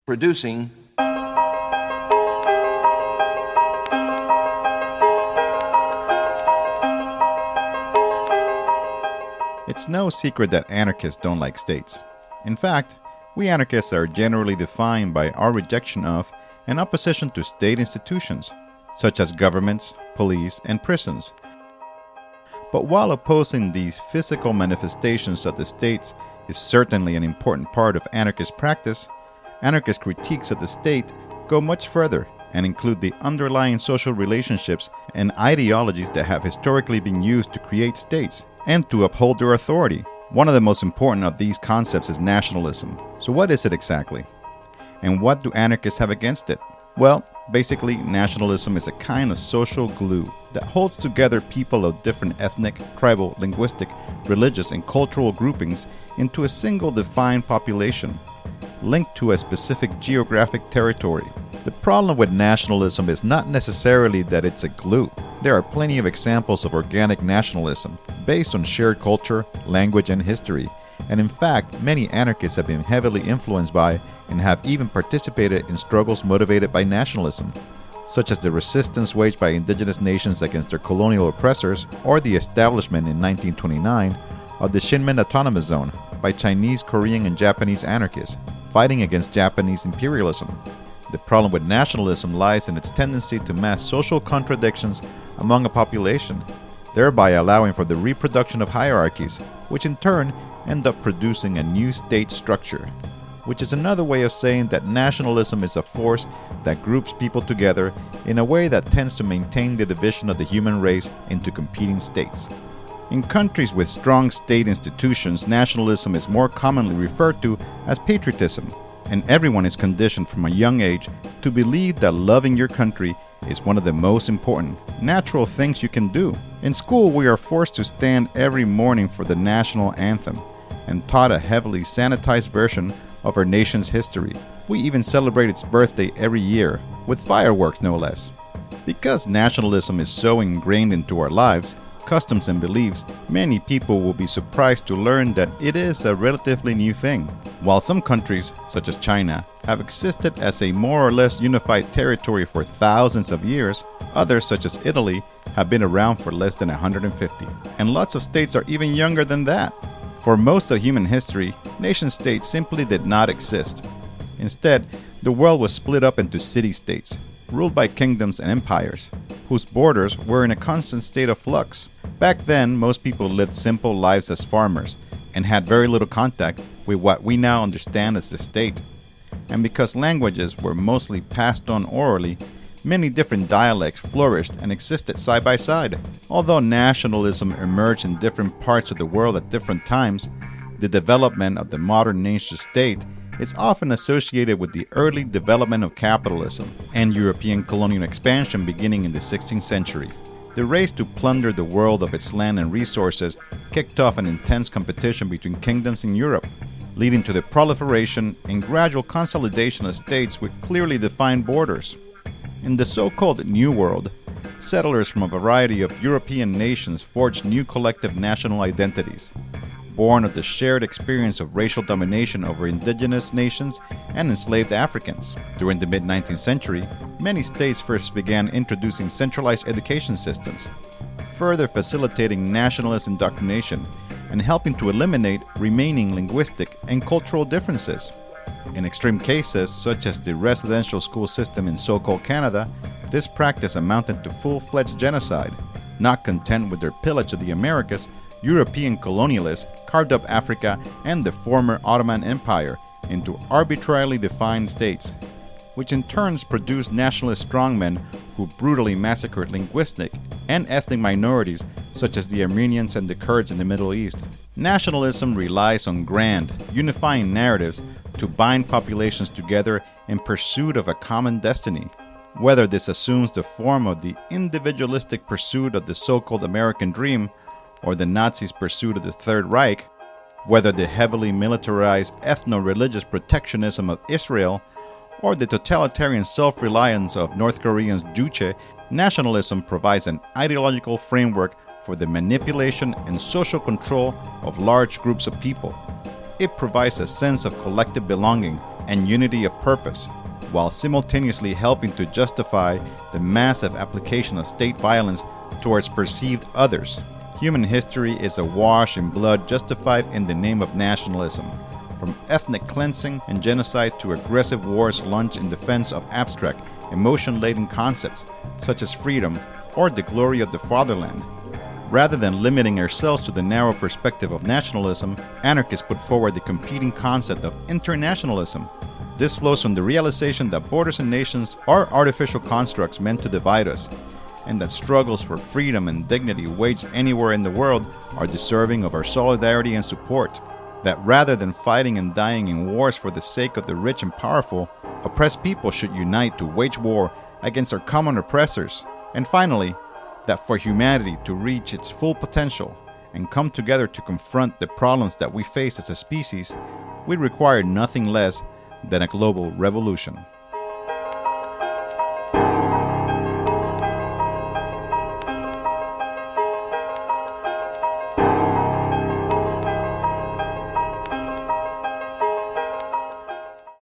producing It's no secret that anarchists don't like states. In fact, we anarchists are generally defined by our rejection of and opposition to state institutions, such as governments, police, and prisons. But while opposing these physical manifestations of the states is certainly an important part of anarchist practice, anarchist critiques of the state go much further and include the underlying social relationships and ideologies that have historically been used to create states and to uphold their authority. One of the most important of these concepts is nationalism. So what is it exactly? And what do anarchists have against it? Well, basically, nationalism is a kind of social glue that holds together people of different ethnic, tribal, linguistic, religious, and cultural groupings into a single defined population, linked to a specific geographic territory. The problem with nationalism is not necessarily that it's a glue. There are plenty of examples of organic nationalism, based on shared culture, language, and history, and in fact, many anarchists have been heavily influenced by and have even participated in struggles motivated by nationalism, such as the resistance waged by indigenous nations against their colonial oppressors, or the establishment in 1929 of the Shinmen Autonomous Zone by Chinese, Korean, and Japanese anarchists, fighting against Japanese imperialism. The problem with nationalism lies in its tendency to mask social contradictions among a population, thereby allowing for the reproduction of hierarchies, which in turn end up producing a new state structure, which is another way of saying that nationalism is a force that groups people together in a way that tends to maintain the division of the human race into competing states. In countries with strong state institutions, nationalism is more commonly referred to as patriotism, and everyone is conditioned from a young age to believe that loving your country is one of the most important, natural things you can do. In school, we are forced to stand every morning for the national anthem and taught a heavily sanitized version of our nation's history. We even celebrate its birthday every year, with fireworks no less. Because nationalism is so ingrained into our lives, customs, and beliefs, many people will be surprised to learn that it is a relatively new thing. While some countries, such as China, have existed as a more or less unified territory for thousands of years, others, such as Italy, have been around for less than 150. And lots of states are even younger than that. For most of human history, nation-states simply did not exist. Instead, the world was split up into city-states, ruled by kingdoms and empires, whose borders were in a constant state of flux. Back then, most people lived simple lives as farmers and had very little contact with what we now understand as the state. And because languages were mostly passed on orally, many different dialects flourished and existed side by side. Although nationalism emerged in different parts of the world at different times, the development of the modern nation-state is often associated with the early development of capitalism and European colonial expansion beginning in the 16th century. The race to plunder the world of its land and resources kicked off an intense competition between kingdoms in Europe, leading to the proliferation and gradual consolidation of states with clearly defined borders. In the so-called New World, settlers from a variety of European nations forged new collective national identities, born of the shared experience of racial domination over indigenous nations and enslaved Africans. During the mid-19th century, many states first began introducing centralized education systems, further facilitating nationalist indoctrination and helping to eliminate remaining linguistic and cultural differences. In extreme cases, such as the residential school system in so-called Canada, this practice amounted to full-fledged genocide. Not content with their pillage of the Americas, European colonialists carved up Africa and the former Ottoman Empire into arbitrarily defined states, which in turn produced nationalist strongmen who brutally massacred linguistic and ethnic minorities such as the Armenians and the Kurds in the Middle East. Nationalism relies on grand, unifying narratives to bind populations together in pursuit of a common destiny. Whether this assumes the form of the individualistic pursuit of the so-called American dream or the Nazis' pursuit of the Third Reich, whether the heavily militarized ethno-religious protectionism of Israel or the totalitarian self-reliance of North Korea's Juche, nationalism provides an ideological framework for the manipulation and social control of large groups of people. It provides a sense of collective belonging and unity of purpose, while simultaneously helping to justify the massive application of state violence towards perceived others. Human history is awash in blood justified in the name of nationalism, from ethnic cleansing and genocide to aggressive wars launched in defense of abstract, emotion-laden concepts such as freedom or the glory of the fatherland. Rather than limiting ourselves to the narrow perspective of nationalism, anarchists put forward the competing concept of internationalism. This flows from the realization that borders and nations are artificial constructs meant to divide us, and that struggles for freedom and dignity waged anywhere in the world are deserving of our solidarity and support. That rather than fighting and dying in wars for the sake of the rich and powerful, oppressed people should unite to wage war against our common oppressors. And finally, that for humanity to reach its full potential and come together to confront the problems that we face as a species, we require nothing less than a global revolution.